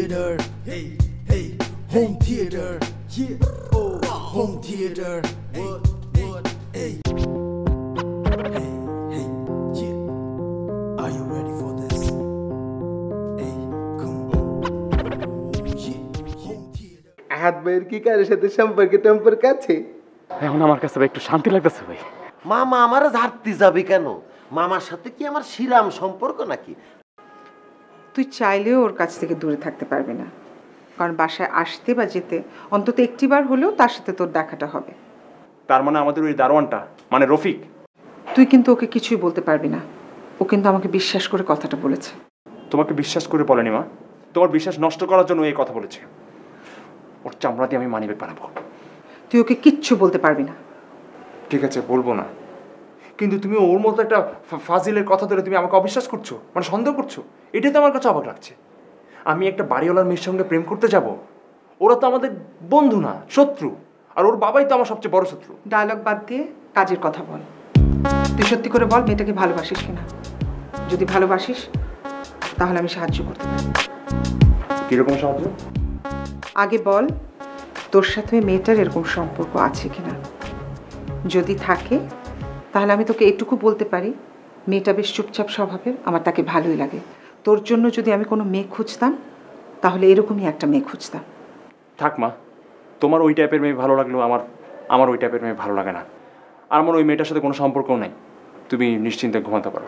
theater. Hey, hey, home theater. Yeah, oh, home theater. What, hey. Hey, hey, yeah. Are you ready for this? Hey, come on. Yeah, home theater. আহাদ ভাইয়ের কি কারোর সাথে সম্পর্ক আছে? এখন আমার কাছে একটু শান্তি লাগতেছে ভাই। মামা আমার ঝাড়তে যাবে কেন? মামার সাথে কি আমার শিরাম সম্পর্ক নাকি? তুই চাইলেও ওর কাছ থেকে দূরে থাকতে পারবি না, কারণ বাসায় আসতে বা যেতে অন্তত একটিবার হলেও তার সাথে তোর দেখাটা হবে। তার মানে আমাদের ওই দারোয়ানটা মানে রফিক, তুই কিন্তু ওকে কিছুই বলতে পারবি না। ও কিন্তু আমাকে বিশ্বাস করে কথাটা বলেছে। তোমাকে বিশ্বাস করে বলেনি মা, তোমার বিশ্বাস নষ্ট করার জন্য এই কথা বলেছে। ওর চামড়া দিয়ে আমি মানিব্যাগ বানাবো। তুই ওকে কিচ্ছু বলতে পারবি না। ঠিক আছে, বলবো না, কিন্তু তুমি ওর মতো একটা ফাজিলের কথা ধরে তুমি আমাকে অবিশ্বাস করছো, মানে সন্দেহ করছো। এটাই তো আমার কাছে অবাক লাগছে। আমি একটা বাড়িওয়ালার মেয়ের সঙ্গে প্রেম করতে যাব? ওরা তো আমাদের বন্ধু না, শত্রু। আর ওর বাবাই তো আমার সবচেয়ে বড় শত্রু। ডায়লগ বাদ দিয়ে কাজের কথা বল। তুই সত্যি করে বল, মেয়েটাকে ভালোবাসিস কিনা? যদি ভালোবাসিস তাহলে আমি সাহায্য করতে পারি। কিরকম সাহায্য? আগে বল, তোর সাথে মেয়েটার এরকম সম্পর্ক আছে কিনা। যদি থাকে তাহলে আমি তোকে এটুকু বলতে পারি, মেয়েটা বেশ চুপচাপ স্বভাবের, আমার তাকে ভালোই লাগে। তোর জন্য যদি আমি কোনো মেয়ে খুঁজতাম তাহলে এরকমই একটা মেয়ে খুঁজতাম। থাক মা, তোমার ওই টাইপের মেয়ে ভালো লাগলেও আমার ওই টাইপের মেয়ে ভালো লাগে না। আর আমার ওই মেয়েটার সাথে কোনো সম্পর্কও নাই। তুমি নিশ্চিন্তে ঘুমাতে পারো।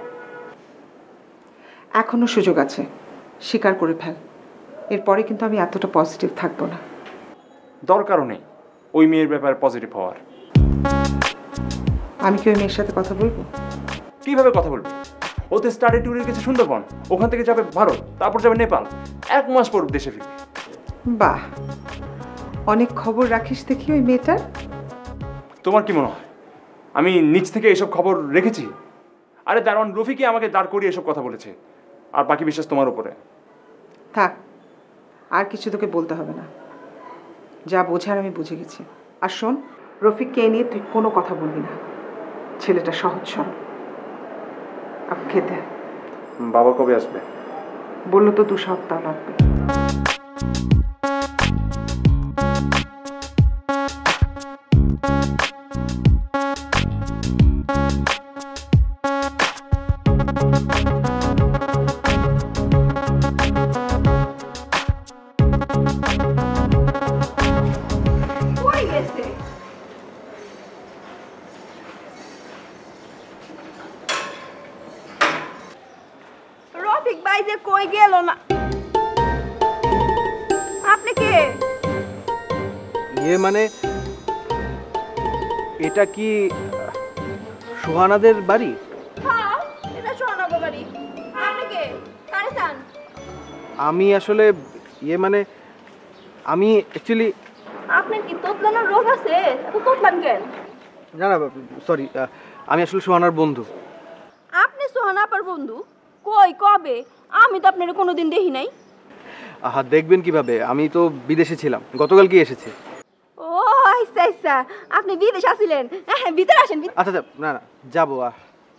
এখনো সুযোগ আছে, স্বীকার করে ফেল। এরপরে কিন্তু আমি এতটা পজিটিভ থাকবো না। দরকারও নেই ওই মেয়ের ব্যাপারে পজিটিভ হওয়ার। আমি কি ওই মেয়ের সাথে কথা বলবো? কিভাবে কথা বলবে? ওতে স্টাডি ট্যুরের কিছু সুন্দরবন, ওখান থেকে যাবে ভারত, তারপর যাবে নেপাল, 1 মাস পর দেশে ফিরবে। বাহ, অনেক খবর রাখিস দেখি ওই মেয়েটার। তোমার কি মনে হয় আমি নিজ থেকে এসব খবর রেখেছি? আরে দারোয়ান রফিকই আমাকে দাঁড় করিয়ে এসব কথা বলেছে, আর বাকি বিশ্বাস তোমার উপরে। থাক, আর কিছু তোকে বলতে হবে না, যা বোঝার আমি বুঝে গেছি। আর শোন, রফিককে নিয়ে তুই কোনো কথা বলবি না। ছেলেটা সহজ সরল। আপ খেতে। বাবা কবে আসবে? বললো তো 2 সপ্তাহ লাগবে। কই গেল না? আপনি কে? মানে এটা কি সুহানাদের বাড়ি? হ্যাঁ, এটা সুহানাদের বাড়ি। আপনি কে? কারে চান? আমি আসলে মানে আমি অ্যাকচুয়ালি। আপনার কি তোতলানোর রোগ আছে? এত তোতলান কেন? না না, সরি, আমি আসলে সুহানার বন্ধু। আপনি সুহানা আপার বন্ধু? কই, কবে? আমি তো আপনার কোনোদিন দেখি নাই। আহা, দেখবেন কিভাবে? আমি তো বিদেশে ছিলাম, গতকালকে এসেছি। ও আচ্ছা আচ্ছা, আপনি বিদেশ আসিলেন? হ্যাঁ, ভিতরে আসেন। আচ্ছা আচ্ছা, না না, যাবো।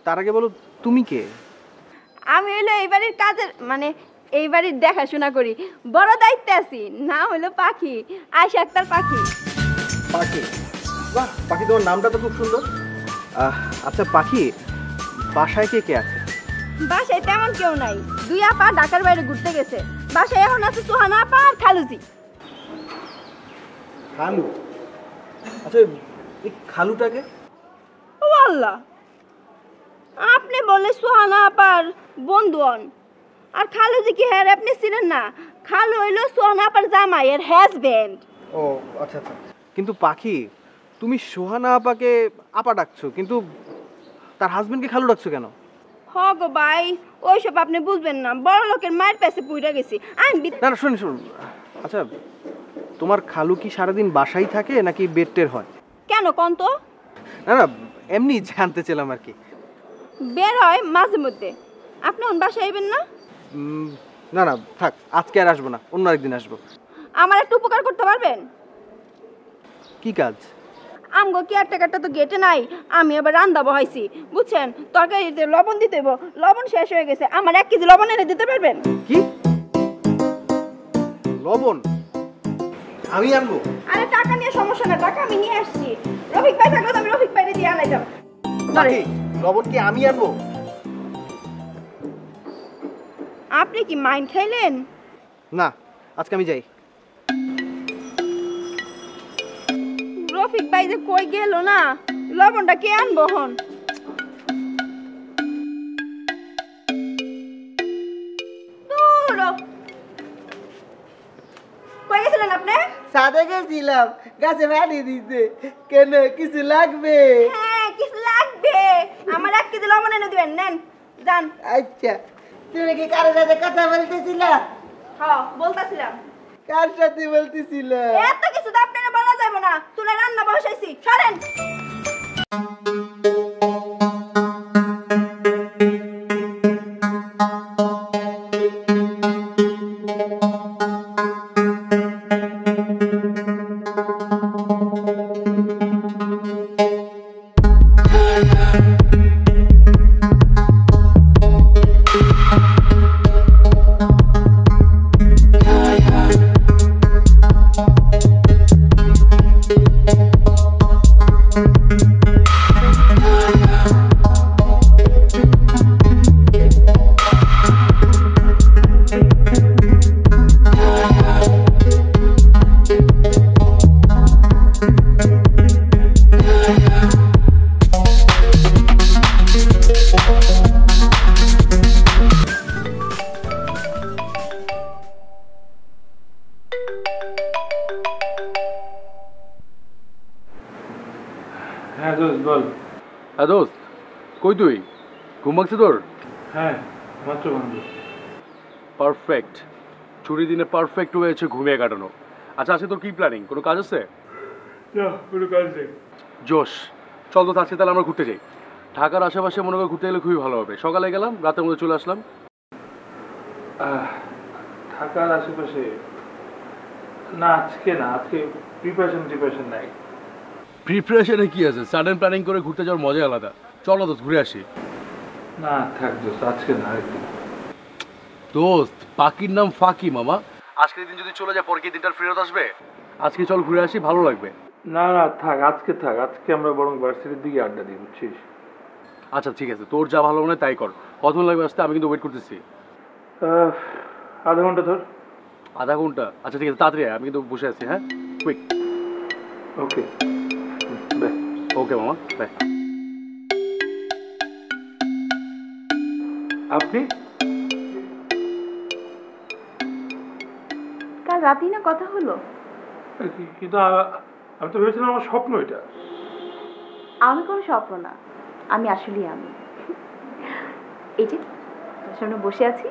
তার আগে বলো তুমি কে? আমি হইলো এই বাড়ির কাজের, মানে এই বাড়ির দেখাশোনা করি, বড় দায়িত্বে আছি। নাম হইলো পাখি, আয়শা আক্তার পাখি। পাখি? বাহ, পাখি, তোমার নামটা তো খুব সুন্দর। আচ্ছা পাখি, বাসায় কে কে আছে? বাসায় তেমন কেউ নাই, 2 আপা ঢাকার বাইরে ঘুরতে গেছে। বাসায় এখন আছে সুহানা আপা আর খালুজি। খালু? আচ্ছা, এই খালুটাকে? ও আল্লাহ, আপনি বললে সুহানা আপার বন্ধু হন, আর খালুজি কি হ্যাঁ আপনি চিনেন না? খালু হইলো সুহানা আপার জামাই, এর হাজবেন্ড। ও আচ্ছা আচ্ছা। কিন্তু পাখি, তুমি সুহানা আপাকে আপা ডাকছো, কিন্তু তার হাজবেন্ডকে খালু ডাকছো কেন? হ গো ভাই, ওইসব আপনি বুঝবেন না, বড় লোকের মায়ের পেছে পুইরা গেছি আমি। না না, শুনুন শুনুন, আচ্ছা তোমার খালু কি সারাদিন বাসায় থাকে নাকি বেডটের হয়? কেন কোন তো? না না, এমনি জানতে চাইলাম আর কি। বের হয় মাঝে মধ্যে। আপনি ওন বাসায় আইবেন না? না না, থাক, আজকে আর আসবো না, অন্য একদিন আসবো। আমার একটু উপকার করতে পারবেন? কি কাজ? আমগো কি একটা তো গেটে নাই, আমি আবার রান্না বহাইছি, বুঝছেন? তরকারিতে লবণ দিতে হইব, লবণ শেষ হয়ে গেছে, আমার 1 কেজি লবণ এনে দিতে পারবেন? কি লবণ আমি আনবো? আরে টাকা নিয়ে সমস্যা না, টাকা আমি নিয়ে আসছি। রফিক ভাই থাকলে তো আমি রফিক ভাইরে দিয়ে আনাইতাম। পাখি, লবণ কি আমি আনবো? আপনি কি মাইন্ড খাইলেন? না, আজকে আমি যাই। রফিক ভাই যে কই গেল না, লবণটা কে আনবো হন? কই গেছিলেন আপনি? সাদে গেছিলাম, গাছে পানি দিতে। কেন, কিছু লাগবে? হ্যাঁ, কিছু লাগবে। আমার 1 কেজি লবণ এনে দিবেন, নেন যান। আচ্ছা, তুমি কি কারোর সাথে কথা বলতেছিলা? হ্যাঁ, বলতাছিলাম। কার সাথে বলতেছিলা? এত কিছু তো আপনারা বলা যাবে না, চুলায় রান্না বসাইছি, সরেন। হ্যাঁ দোস্ত বল। হ্যাঁ দোস্ত, কই তুই? ঘুম ভাঙছে তোর? হ্যাঁ মাত্র বন্ধু। পারফেক্ট, ছুটির দিনে পারফেক্ট হয়েছে ঘুমিয়ে কাটানো। আচ্ছা আজকে তোর কি প্ল্যানিং? কোনো কাজ আছে? কোনো কাজ নেই। জোশ, চল তো আজকে তাহলে আমরা ঘুরতে যাই। ঢাকার আশেপাশে মনে করে ঘুরতে গেলে খুবই ভালো হবে। সকালে গেলাম, রাতের মধ্যে চলে আসলাম। ঢাকার আশেপাশে না, আজকে না, আজকে প্রিপারেশন নাই। প্রিপারেশনে কি আছে? সাডেন প্ল্যানিং করে ঘুরতে যাওয়ার মজা আলাদা। চলো দোস্ত ঘুরে আসি। না থাক দোস্ত, আজকে না, আরেকদিন। দোস্ত, পাখির নাম ফাঁকি মামা। আজকের দিন যদি চলে যায় পরে কি দিনটা ফেরত আসবে? আজকে চল ঘুরে আসি, ভালো লাগবে। না না থাক, আজকে থাক। আজকে আমরা বরং ভার্সিটির দিকে আড্ডা দিই, বুঝছিস? আচ্ছা ঠিক আছে, তোর যা ভালো মনে হয় তাই কর। কতক্ষণ লাগবে আসতে? আমি কিন্তু ওয়েট করতেছি। আধা ঘন্টা ধর। আধা ঘন্টা? আচ্ছা ঠিক আছে, তাড়াতাড়ি আয়, আমি কিন্তু বসে আছি। হ্যাঁ, কুইক। Okay bye. ওকে মামা, বাই। আপনি কাল রাতেই না কথা হলো। কিন্তু আমি তো ভেবেছিলাম আমার স্বপ্ন এটা। আমি কোনো স্বপ্ন না, আমি আসলেই আমি। এই যে তোর সামনে বসে আছি।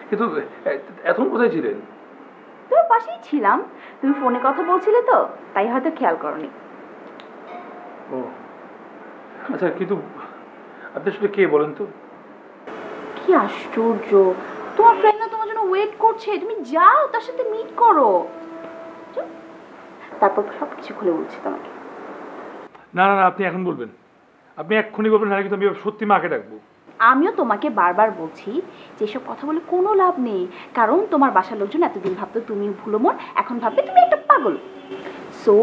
কিন্তু এখন কোথায় ছিলেন? তোর পাশেই ছিলাম, তুমি ফোনে কথা বলছিলে তো, তাই হয়তো খেয়াল করনি। ও আচ্ছা, কিন্তু আপনি আসলে কে বলেন তো? কি আশ্চর্য, তোমার ফ্রেন্ড না তোমার জন্য ওয়েট করছে, তুমি যাও তার সাথে মিট করো। তারপর সব কিছু খুলে বলছি তোমাকে। না না না, আপনি এখন বলবেন, আপনি এক্ষুনি বলবেন, না কিন্তু আমি সত্যি মাকে ডাকবো। আমিও তোমাকে বারবার বলছি যে এসব কথা বলে কোনো লাভ নেই, কারণ তোমার বাসার লোকজন এতদিন ভাবতো তুমি ভুলো মন, এখন ভাববে তুমি একটা পাগল। সো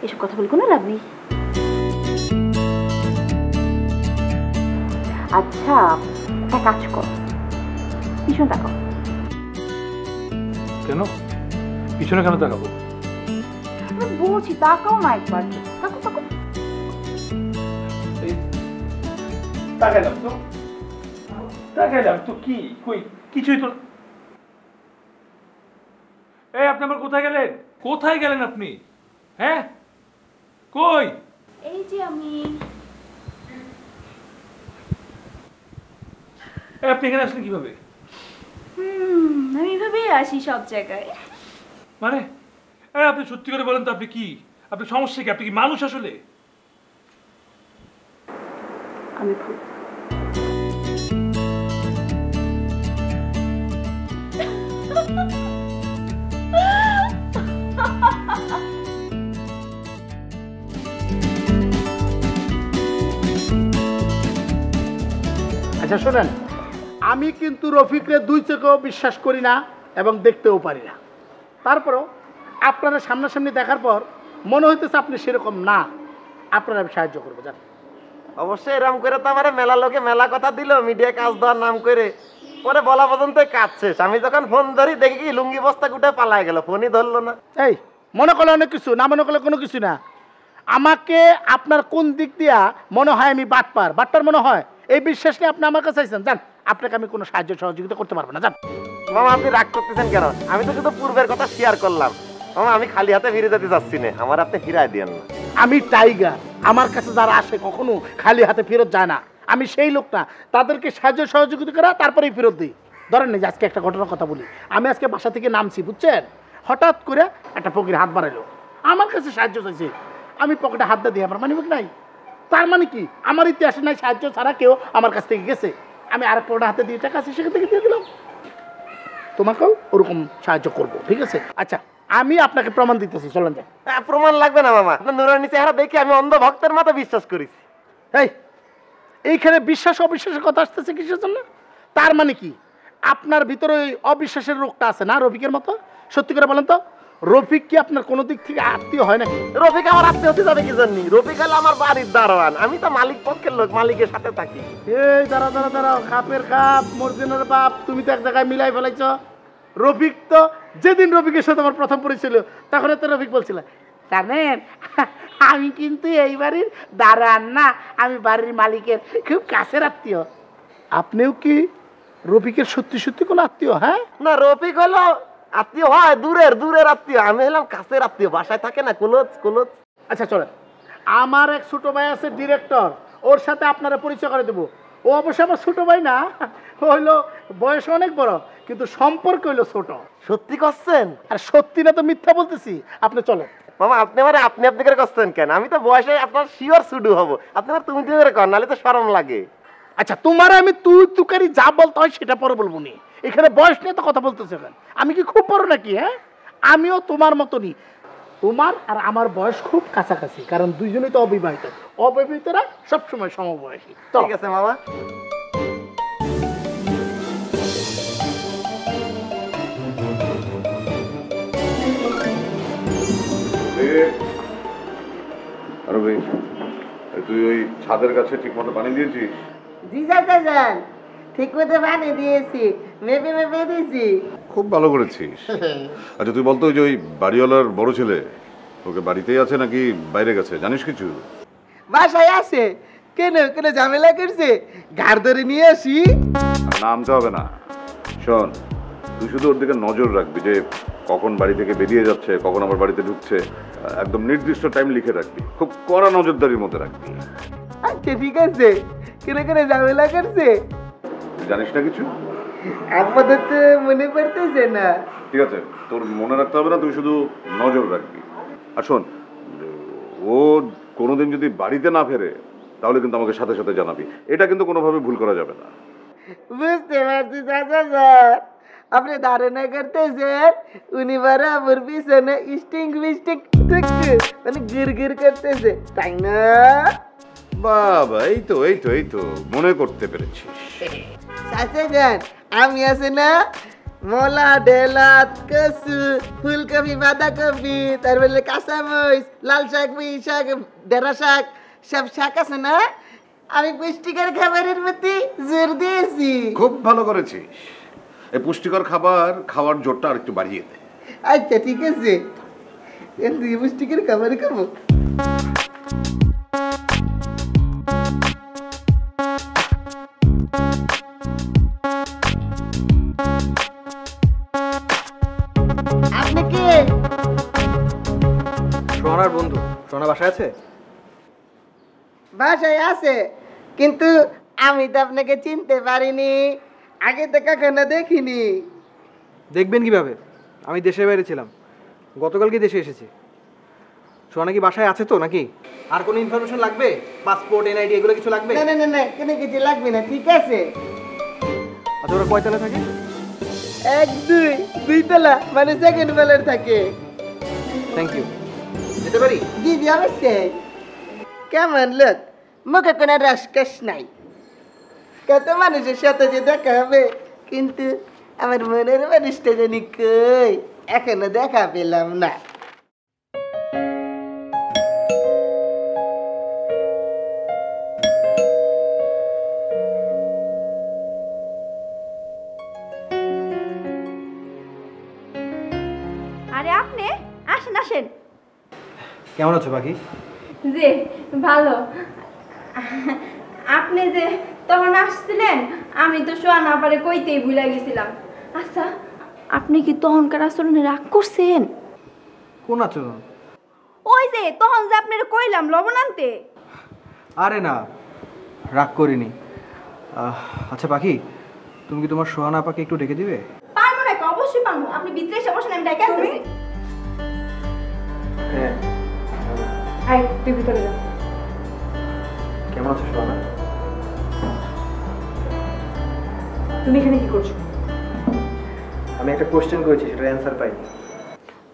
এসব কথা বলে কোনো লাভ নেই। আচ্ছা একটা কাজ কর, পিছনে তাকাও। কেন পিছনে কেন তাকাবো? আমি বলছি তাকাও না একবার, তাকাও তাকাও। তাকাইলাম তো, কি কই কিছুই তো। এই আপনি আমার কোথায় গেলেন? কোথায় গেলেন আপনি? হ্যাঁ কই? এই যে আমি। আপনি এখানে আসলেন কিভাবে? আমি এভাবেই আসি সব জায়গায়। মানে আপনি সত্যি করে বলেন তো, আপনি কি, আপনি সমস্যা কি? আপনি কি মানুষ আসলে? আমি ভূত। আচ্ছা শোনেন, আমি কিন্তু রফিকরে দুই চোখেও বিশ্বাস করি না এবং দেখতেও পারি না। তারপরও আপনারা সামনাসামনি দেখার পর মনে হইতেছে আপনি সেরকম না, আপনারা আমি সাহায্য করবো। জান অবশ্যই এরকম করে তো আমার মেলা লোকে মেলা কথা দিল, মিডিয়া কাজ দেওয়ার নাম করে, পরে বলা পর্যন্ত কাজ শেষ। আমি যখন ফোন ধরি দেখি কি লুঙ্গি বস্তা গুটে পালায় গেল, ফোনই ধরলো না। এই মনে করলে অনেক কিছু, না মনে করলে কোনো কিছু না। আমাকে আপনার কোন দিক দিয়া মনে হয় আমি বাটপার মনে হয়, এই বিশ্বাস নিয়ে আপনি আমার কাছে আইছেন। জান আপনাকে আমি কোনো সাহায্য সহযোগিতা করতে পারবো না। জান মামা আপনি রাগ করতেছেন কেন? আমি তো শুধু পূর্বের কথা শেয়ার করলাম। মামা আমি খালি হাতে ফিরে যেতে চাচ্ছি না, আমার আপনি ফিরাই দিয়েন না। আমি টাইগার, আমার কাছে যারা আসে কখনো খালি হাতে ফেরত যায় না। আমি সেই লোক না, তাদেরকে সাহায্য সহযোগিতা করা তারপরেই ফেরত দিই। ধরেন না যে আজকে একটা ঘটনার কথা বলি। আমি আজকে বাসা থেকে নামছি, বুঝছেন, হঠাৎ করে একটা ফকির হাত বাড়াইলো, আমার কাছে সাহায্য চাইছে। আমি পকেটে হাত দিয়ে আমার মানিব্যাগ নাই। তার মানে কি আমার ইতিহাসে নাই সাহায্য ছাড়া কেউ আমার কাছ থেকে গেছে। আমি আরেক পকেটে হাতে দিয়ে টাকা আছে সেখান থেকে দিয়ে দিলাম। তোমাকেও ওরকম সাহায্য করবো, ঠিক আছে? আচ্ছা আমি আপনাকে প্রমাণ দিতেছি, চলেন যাই। প্রমাণ লাগবে না মামা, আপনার নুরানি চেহারা দেখে আমি অন্ধ ভক্তের মতো বিশ্বাস করেছি। এইখানে বিশ্বাস অবিশ্বাসের কথা আসতেছে কিসের জন্য? তার মানে কি আপনার ভিতরে ওই অবিশ্বাসের রোগটা আছে না রফিকের মতো? সত্যি করে বলেন তো, রফিক কি আপনার কোনো দিক থেকে আত্মীয় হয় নাকি? রফিক আমার আত্মীয় হতে যাবে কি জন্য? রফিক হলো আমার বাড়ির দারোয়ান, আমি তো মালিক পক্ষের লোক, মালিকের সাথে থাকি। এই দাঁড়াও, খাপের খাপ মর্জিনের বাপ, তুমি তো এক জায়গায় মিলাই ফেলাইছ। রফিক তো যেদিন রফিকের সাথে আমার প্রথম পরিচয় তখন তো রফিক বলছিল, জানেন আমি কিন্তু এই বাড়ির দাঁড়ান না, আমি বাড়ির মালিকের খুব কাছের আত্মীয়। আপনিও কি রফিকের সত্যি সত্যি কোনো আত্মীয়? হ্যাঁ না, রফিক হলো আত্মীয় হয় দূরের আত্মীয়, আমি হলাম কাছের আত্মীয়, বাসায় থাকে না কুলজ। আচ্ছা চলেন, আমার এক ছোট ভাই আছে ডিরেক্টর, ওর সাথে আপনারা পরিচয় করে দেবো। ও অবশ্য আমার ছোট ভাই না, হইলো বয়স অনেক বড়, কিন্তু সম্পর্ক হইলো ছোট। সত্যি করছেন? আর সত্যি না তো মিথ্যা বলতেছি। আপনি চলেন। মামা আপনি আমার আপনি করে করছেন কেন? আমি তো বয়সে আপনার শিওর শুডু হবো, আপনি আমার তুমি করে কর, নাহলে তো শরম লাগে। আচ্ছা তোমার আমি তুকারি যা বলতে হয় সেটা পরে বলবো নি, এখানে বয়স নিয়ে তো কথা বলতেছে কেন? আমি কি খুব বড় নাকি? হ্যাঁ আমিও তোমার মতনই, তোমার আর আমার বয়স খুব কাছাকাছি, কারণ দুইজনই তো অবিবাহিত। অবিবাহিতরা সবসময় সমবয়সী। ঠিক আছে মামা। আরে ভাই তুই ওই ছাদের কাছে ঠিক মতো পানি দিয়েছিস? জি যান, ঠিক মতো পানি দিয়েছি, মেপে দিয়েছি। খুব ভালো করেছিস। আচ্ছা তুই বলতো ওই যে ওই বাড়িওয়ালার বড় ছেলে, ওকে বাড়িতেই আছে নাকি বাইরে গেছে, জানিস কিছু? বাসায় আছে। কেন ঝামেলা করছে? ঘাড় ধরে নিয়ে আসি। নামতে হবে না, শোন তুই শুধু ওর দিকে নজর রাখবি যে কখন বাড়ি থেকে বেরিয়ে যাচ্ছে, কখন আমার বাড়িতে ঢুকছে, একদম নির্দিষ্ট টাইম লিখে রাখবি, খুব কড়া নজরদারির মধ্যে রাখবি। আচ্ছা ঠিক আছে। কেন ঝামেলা করছে? জানিস না কিছু? আপাতত মনে পড়তেছে না। ঠিক আছে, তোর মনে রাখতে হবে না, তুই শুধু নজর রাখবি। আর শোন, ও কোনোদিন যদি বাড়িতে না ফেরে তাহলে কিন্তু আমাকে সাথে সাথে জানাবি, এটা কিন্তু কোনোভাবে ভুল করা যাবে না। বুঝতে পারছি স্যার, আপনি ধারণা করতেছেন উনি বরাবর পিছনে স্টিং মানে গির করতেছে, তাই না? বাবা এই তো মনে করতে পেরেছিস। চাচা যান, আমি আছে না মোলা, ঢেলাত, কচু, ফুলকপি, বাঁধাকপি, তারপরে কাঁচামরিচ, লাল শাক, পুঁই শাক, ঢেঁড়া শাক, সব শাক আছে না, আমি পুষ্টিকর খাবারের প্রতি জোর দিয়েছি। খুব ভালো করেছিস। এই পুষ্টিকর খাবার খাওয়ার জোরটা আর একটু বাড়িয়ে দে। আচ্ছা ঠিক আছে, পুষ্টিকর খাবার খাবো। আপনি কে? সোনার বন্ধু। সোনা বাসায় আছে? বাসায় আছে, কিন্তু আমি তো আপনাকে চিনতে পারিনি, আগে তো কখনো দেখিনি। দেখবেন কিভাবে? আমি দেশের বাইরে ছিলাম, গতকালকে দেশে এসেছি। সোনা কি বাসায় আছে তো নাকি? আর কোনো ইনফরমেশন লাগবে? পাসপোর্ট, এনআইডি এগুলো কিছু লাগবে? না, কোনো কিছু লাগবে না, ঠিক আছে। আচ্ছা ওরা কয়তলা থাকে? 1 2 তলা, মানে সেকেন্ড ফ্লোর থাকে। Thank you. যেতে পারি? জি অবশ্যই। কেমন লোক, মুখে কোনো রসকস নাই, কত মানুষের সাথে যে দেখা হবে, কিন্তু আমার মনের মানুষটা জানি কই, এখনো দেখা পেলাম না। আরে আপনি আসেন আসেন। কেমন আছো পাখি? জি ভালো। আপনি যে তখন আসছিলেন, আমি তো সোয়ানা আপারে কইতেই ভুলে গেছিলাম। আচ্ছা, আপনি কি তখনকার আচরণে রাগ করছেন? কোন আচরণ? ওই যে তখন যে আপনার কইলাম লবণ আনতে। আরে না, রাগ করিনি। আচ্ছা পাখি, তুমি কি তোমার সোহানা আপাকে একটু ডেকে দিবে? পারবো না, অবশ্যই পারবো। আপনি ভিতরে এসে বসেন, আমি ডেকে আনতেছি। হ্যাঁ। আই তুই ভিতরে যা। কেমন আছো সোহানা? তুমি এখানে কি করছো? আমি একটা কোশ্চেন করেছি, সেটার অ্যান্সার পাইনি।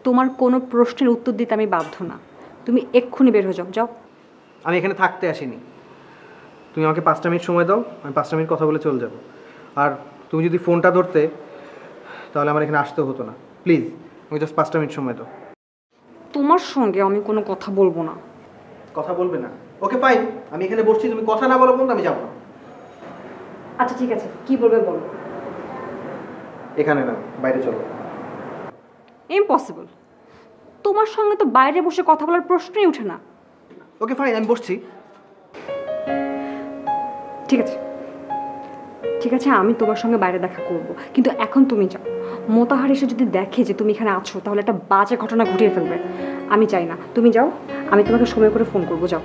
তোমার কোনো প্রশ্নের উত্তর দিতে আমি বাধ্য না। তুমি এক্ষুনি বের হয়ে যাও। যাও। আমি এখানে থাকতে আসিনি। তুমি আমাকে 5টা মিনিট সময় দাও, আমি 5টা মিনিট কথা বলে চলে যাব। আর তুমি যদি ফোনটা ধরতে, তাহলে আমার এখানে আসতে হতো না। প্লিজ আমাকে জাস্ট 5টা মিনিট সময় দাও। তোমার সঙ্গে আমি কোনো কথা বলবো না। কথা বলবে না? ওকে ফাইন, আমি এখানে বসছি, তুমি কথা না বলো পর্যন্ত আমি যাবো না। আচ্ছা ঠিক আছে, কি বলবে বলো। এখানে না, বাইরে চলো। ইম্পসিবল। তোমার সঙ্গে তো বাইরে বসে কথা বলার প্রশ্নই ওঠে না। ওকে ফাইন, আমি বসছি। ঠিক আছে ঠিক আছে, আমি তোমার সঙ্গে বাইরে দেখা করব, কিন্তু এখন তুমি যাও। মোতাহার এসে যদি দেখে যে তুমি এখানে আছো, তাহলে একটা বাজে ঘটনা ঘটিয়ে ফেলবে। আমি চাই না, তুমি যাও। আমি তোমাকে সময় করে ফোন করবো। যাও।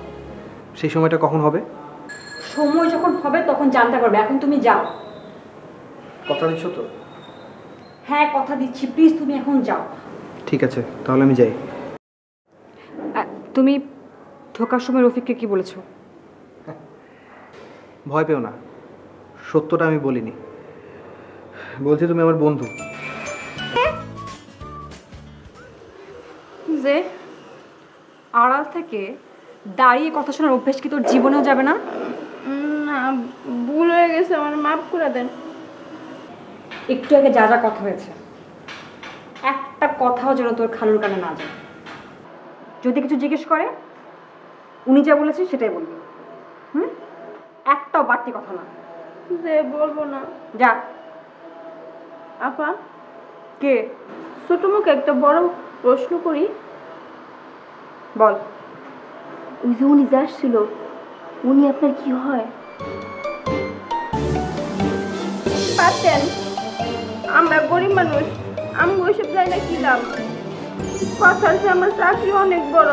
সেই সময়টা কখন হবে? সময় যখন হবে তখন জানতে পারবে। এখন তুমি যাও। কথা দিচ্ছ তো? হ্যাঁ কথা দিচ্ছি, প্লিজ তুমি এখন যাও। ঠিক আছে, তাহলে আমি যাই। তুমি ঢোকার সময় রফিককে কি বলেছো? ভয় পেও না, সত্যটা আমি বলিনি। বলছি তুমি আমার বন্ধু। যে আড়াল থেকে দাঁড়িয়ে কথা শোনার অভ্যেস কি তোর জীবনেও যাবে না? না, ভুল হয়ে গেছে, আমার মাফ করে দেন। একটু আগে যা যা কথা হয়েছে, একটা কথাও যেন তোর খালুর কানে না যায়। যদি কিছু জিজ্ঞেস করে, উনি যা বলেছে সেটাই বলবি। একটাও বাড়তি কথা না। যে বলবো না। যা। আপা কে? ছোট মুখে একটা বড় প্রশ্ন করি। বল। ওই যে উনি যে আসছিল, উনি আপনার কি হয়? পারতেন, আমরা গরিব মানুষ, আমি ওইসব যাই না, কি দাম। কথা হচ্ছে আমার চাকরি অনেক বড়।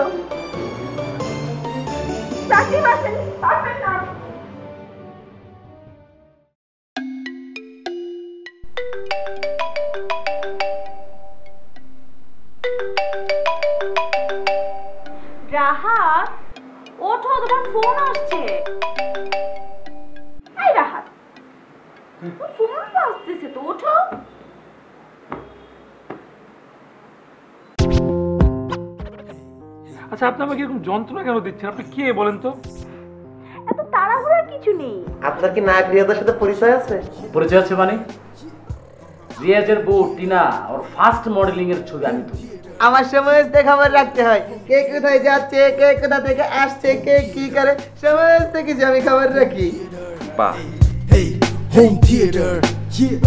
চাকরি পাচ্ছেন, পারবেন না। রাহাত, ওঠো, তোমার ফোন আসছে। এই রাহাত, ফোন আসতেছে তো, ওঠো। আচ্ছা আপনি আমাকে এরকম যন্ত্রণা কেন দিচ্ছেন? আপনি কে বলেন তো? এত তাড়াহুড়ার কিছু নেই। আপনার কি নায়ক রিয়াজের সাথে পরিচয় আছে? পরিচয় আছে মানে? রিয়াজের বউ টিনা ওর ফার্স্ট মডেলিং এর ছবি আমি তুলি। আমার সমস্ত খবর রাখতে হয়, কে কোথায় যাচ্ছে, কে কোথা থেকে আসছে, কে কি করে, সমস্ত কিছু আমি খবর রাখি। বাহ। Hey, home theater, yeah.